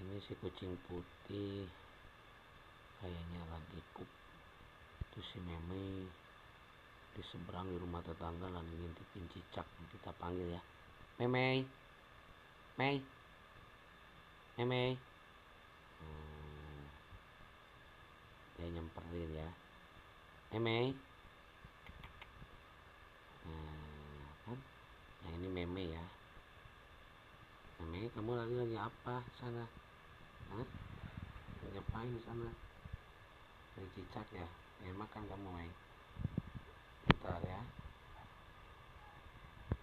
Ini si kucing putih kayaknya lagi pup. Itu si Meme di seberang di rumah tetangga lagi ngintipin cicak. Kita panggil ya, Meme, Mei, Meme. Dia nyamperin ya, Meme. Kan yang ini Meme ya. Meme, kamu lagi apa sana? Hah? Ngapain di sana? Dari cicak ya? Pengen makan kamu, Mei? Bentar ya.